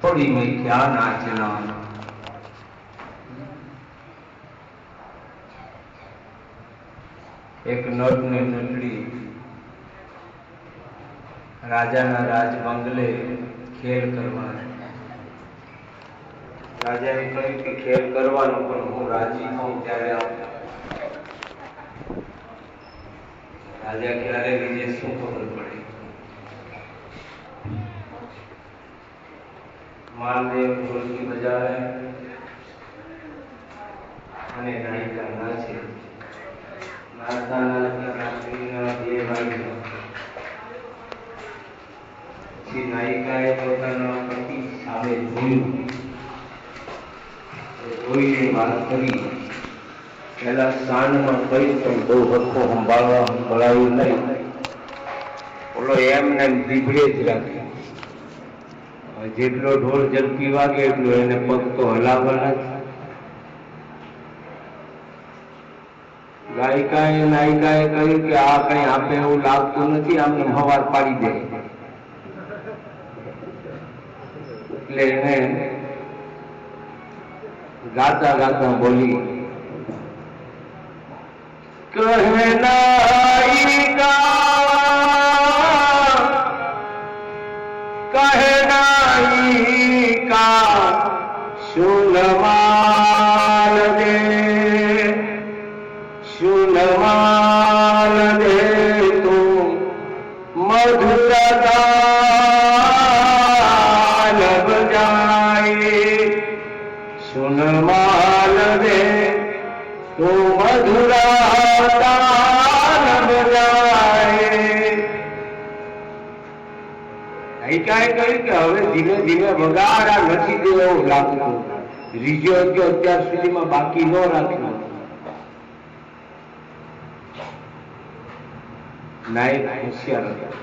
थोड़ी में क्या नाचना। एक नट ने नटड़ी राजाना राज बंगले खेल करवा। राजाए कह્યું કે ખેલ કરવાનો પણ હું રાજી થાઉં ત્યારે આવું। राजा क्यारे विजय शू खबर पड़ी। मालदेव ढोलकी बजावे અને નાયિકા નાચે। નાચતા નાચતા રાત્રિના 2 વાગ્યા પછી નાયિકાએ પોતાના પતિ સામે જોયું। જોઈને વાત કરી। પહેલા સાંજમાં કહ્યું પણ બહુ હરખો સંભળાયું નહીં। બોલો એમને દીભડે જ રાખ્યો। જેટલો ઢોલ ઝડપી વાગે એટલો એને પગ તો હલાવવાના જ। ગાયિકાએ નાયિકાએ કહ્યું કે આ કઈ આપે એવું લાગતું નથી, આમને હવાર પાડી દે। એટલે એને गाता गाता बोली, कहे नायिका सुन माल दे तू मधुर गान बजाए। सुन माल दे तो मधुरा गान बजाए। नायिकाए કહ્યું કે હવે ધીમે ધીમે વગાડ આ નથી દેવો એવું લાગતું। રીજો અત્યાર સુધીમાં બાકી ન રાખ્યું। નાયક હોશિયાર હતા।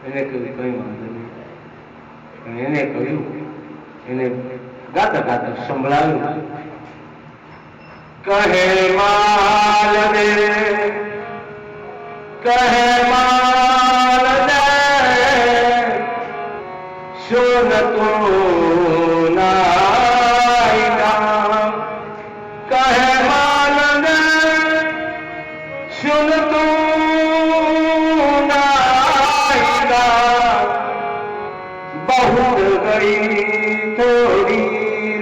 એને કહ્યું કઈ વાંધો નહીં। એને કહ્યું, એને ગાતા ગાતા સંભળાવ્યું, કહે માલ દે, કહે માલ દે सुन तू नायिका। कहे माल दे सुन तू नायिका। बहुत गई थोड़ी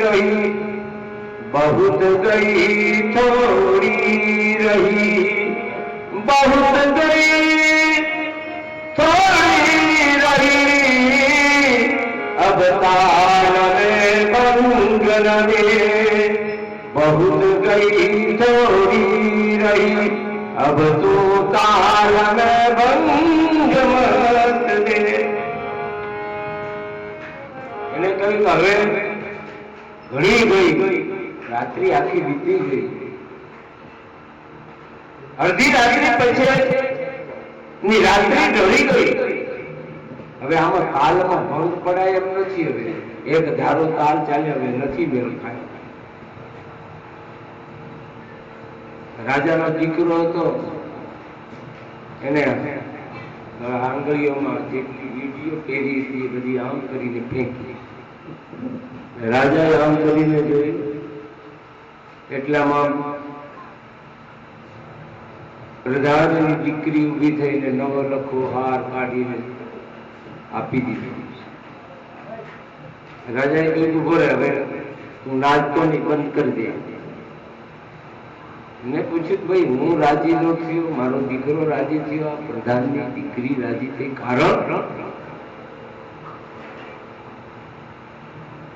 रही, बहुत गई थोड़ी रही, बहुत गई थोड़ी रही। अब ताल में भंग न दे, बहुत गई थोड़ी रही। अब तू ताल में भंग मत दे। એને કહ્યું કે હવે ઘણી ગઈ, રાત્રિ આખી વીતી ગઈ। અડધી રાત્રિ પછી ની રાત્રિ ઢળી ગઈ। હવે આમાં તાલમાં ભંગ પડાય એમ નથી। હવે એક ધારો તાલ ચાલે, હવે નથી મેળ ખાય। રાજાનો દીકરો હતો, એને આંગળીઓમાં જેટલી વીંટીઓ પહેરી હતી એ બધી આમ કરીને ફેંકી। રાજાએ આમ કરીને જોયું, એટલામાં પ્રધાનની દીકરી ઊભી થઈને નવો લખો હાર કાઢીને આપી દીધો। રાજાએ કહ્યું ઉભો રહે, હવે તું નાચતો નહીં, બંધ કરી દે। મેં પૂછ્યું ભાઈ હું રાજી ન થયો, મારો દીકરો રાજી થયો, આ પ્રધાનની દીકરી રાજી થઈ, કારણ?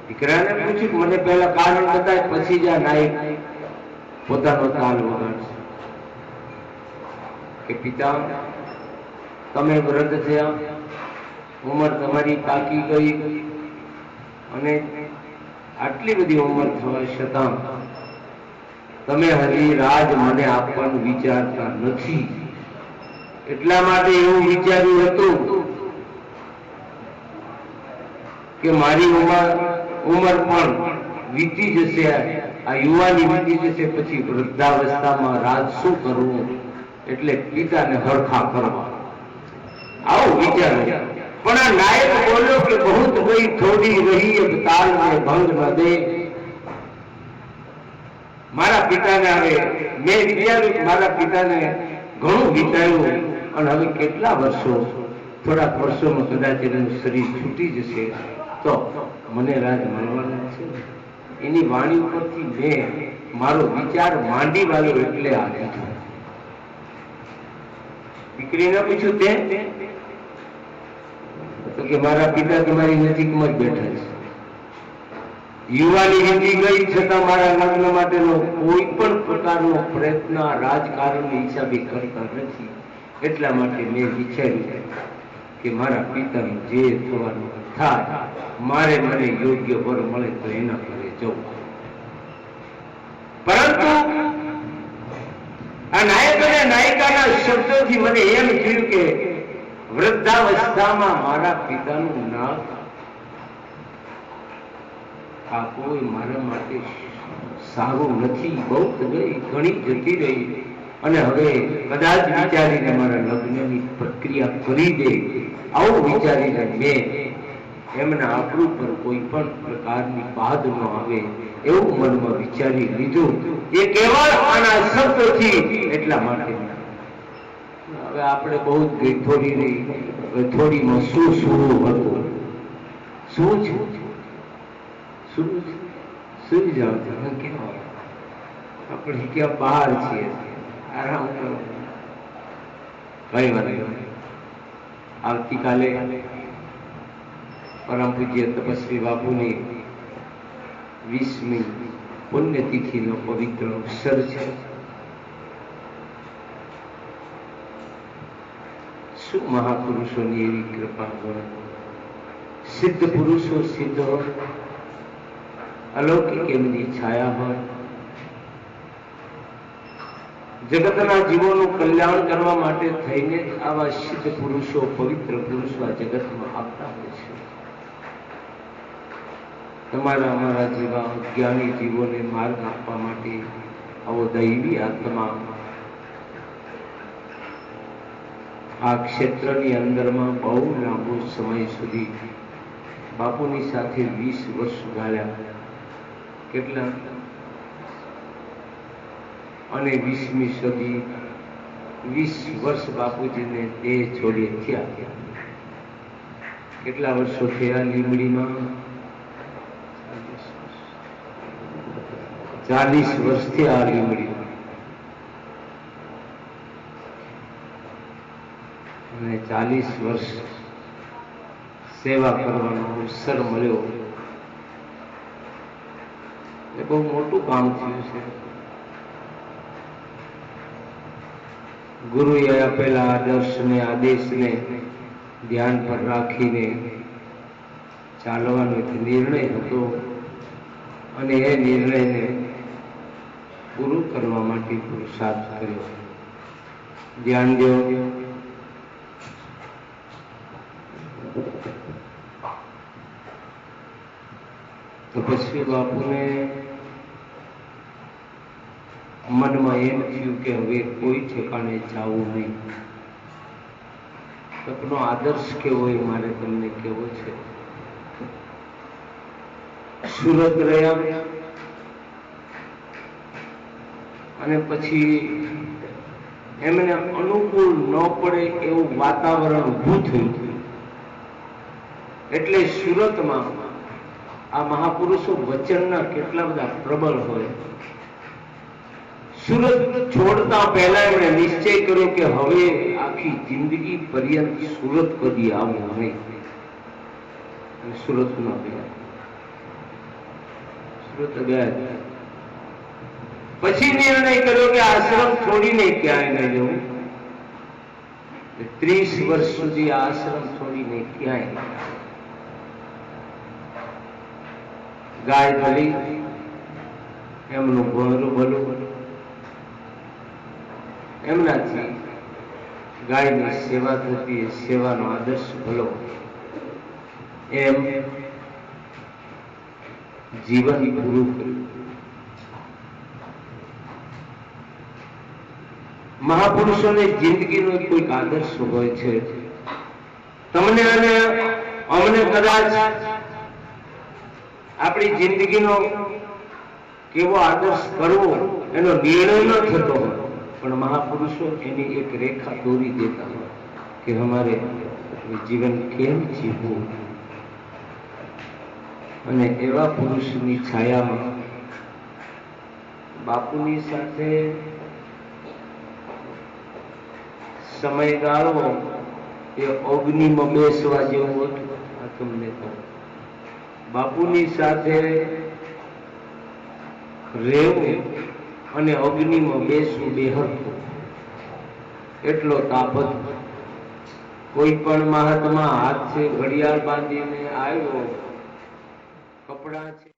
દીકરાને પૂછ્યું મને પહેલા કારણ બતાય, પછી જ આ નાયક પોતાનો તાલ વગાડશે। કે પિતા તમે વૃદ્ધ થયા, ઉંમર તમારી પાકી ગઈ, અને આટલી બધી ઉંમર થવા છતાં તમે હજી રાજ મને આપવાનું વિચારતા નથી। એટલા માટે એવું વિચાર્યું હતું કે મારી ઉંમર પણ વીતી જશે, આ યુવાની વીતી જશે, પછી વૃદ્ધાવસ્થામાં રાજ શું કરવું, એટલે પિતાને હરખા કરવા, આવું વિચાર્યું। પણ આ नायक बोलो कि बहुत गई थोड़ी रही अब ताल में भंग न दे। मारा पिताने હવે મેં વિચાર્યું કે મારા પિતાને ઘણું વિચાર્યું અને હવે કેટલા વર્ષો થોડાક વર્ષોમાં કદાચ એનું શરીર છૂટી જશે તો મને રાજ મળવાના છે। એની વાણી ઉપરથી મેં મારો વિચાર માંડી વાળો એટલે આ દીધો। દીકરીને પૂછ્યું તે તો કે મારા પિતા તમારી નજીકમાં જ બેઠા છે। યુવાની વીતી ગઈ છતાં મારા લગ્ન માટેનો કોઈ પણ પ્રકારનો પ્રયત્ન રાજકારણની હિસાબે કરતા નથી। એટલા માટે મેં વિચાર્યું કે મારા પિતાનું જે થવાનું થાય મારે મને યોગ્ય વર મળે તો એના ઘરે જવું। પરંતુ આ નાયક અને નાયિકાના શબ્દોથી મને એમ થયું કે વૃદ્ધાવસ્થામાં મારા પિતાનું નામ આ કોઈ મારા માટે સારું નથી। બહુ ગઈ ઘણી જતી રહી અને હવે કદાચ વિચારીને મારા લગ્નની પ્રક્રિયા કરી દે આવું વિચારીને મેં એમના આબરૂ પર કોઈ પણ પ્રકારની બાદ ન આવે એવું મનમાં વિચારી લીધું। એ કેવળ આના શબ્દોથી એટલા માટે હવે આપણે બહુ જ થોડી રહી હવે થોડીમાં શું શું હતું શું છે સુઈ જાવ કેમ આપણે ક્યાં બહાર છીએ આરામ કરો કઈ વાત આવતીકાલે પરમ પૂજ્ય તપસ્વી બાપુની 20મી પુણ્યતિથિનો પવિત્ર અવસર છે। શું મહાપુરુષોની એવી કૃપા હોય સિદ્ધ પુરુષો સિદ્ધ હોય અલૌકિક એમની છાયા હોય જગતના જીવોનું કલ્યાણ કરવા માટે થઈને આવા સિદ્ધ પુરુષો પવિત્ર પુરુષો આ જગતમાં આપતા હોય છે। તમારા અમારા જેવા જ્ઞાની જીવોને માર્ગ આપવા માટે આવો દૈવી આત્મા આ ક્ષેત્રની અંદરમાં બહુ લાંબો સમય સુધી બાપુની સાથે 20 વર્ષ ગાળ્યા। કેટલા અને 20મી સદી 20 વર્ષ બાપુજીને દેહ છોડી થયા। કેટલા વર્ષો થયા લીમડીમાં 40 વર્ષ થયા લીમડીમાં અને 40 વર્ષ સેવા કરવાનો અવસર મળ્યો। એ બહુ મોટું કામ થયું છે। ગુરુએ આપેલા આદર્શને આદેશને ધ્યાન પર રાખીને ચાલવાનો એક નિર્ણય હતો અને એ નિર્ણયને પૂરું કરવા માટે પુરુષાર્થ કર્યો। ધ્યાન દો તપસ્વી બાપુને મનમાં એમ થયું કે હવે કોઈ ઠેકાણે જવું નહીં। સપનો આદર્શ કેવો એ મારે તમને કેવો છે। સુરત રહ્યા અને પછી એમને અનુકૂળ ન પડે એવું વાતાવરણ ઊભું થયું એટલે સુરતમાં આ મહાપુરુષો વચનના કેટલા બધા પ્રબળ હોય। સુરત છોડતા પહેલા એમણે નિશ્ચય કર્યો કે હવે આખી જિંદગી પર્યંત સુરત કદી આવું નહીં। સુરત ન ગયા, સુરત ગયા પછી નિર્ણય કર્યો કે આશ્રમ છોડીને ક્યાંય ન જવું। 30 વર્ષ સુધી આશ્રમ છોડીને ક્યાંય ગાય ભલી એમનું ભણું ભલું એમનાથી ગાયની સેવા થતી સેવાનો આદર્શ ભલો એમ જીવન પૂરું કર્યું। મહાપુરુષોને જિંદગીનો કોઈક આદર્શ હોય છે। તમને અને અમને કદાચ આપણી જિંદગીનો કેવો આદર્શ કરવો એનો નિર્ણય ન થતો હોય, પણ મહાપુરુષો એની એક રેખા દોરી દેતા હોય કે અમારે જીવન કેમ જીવવું. અને એવા પુરુષની છાયામાં બાપુની સાથે સમયગાળો એ અગ્નિમાં બેસવા જેવું હતું. આ તમને કહું, બાપુની સાથે રહેવું અને અગ્નિમાં બેસવું બે હતું. એટલો તાપ હતો. કોઈ પણ મહાત્મા હાથ છે ઘડિયાળ બાંધીને આવ્યો, કપડા છે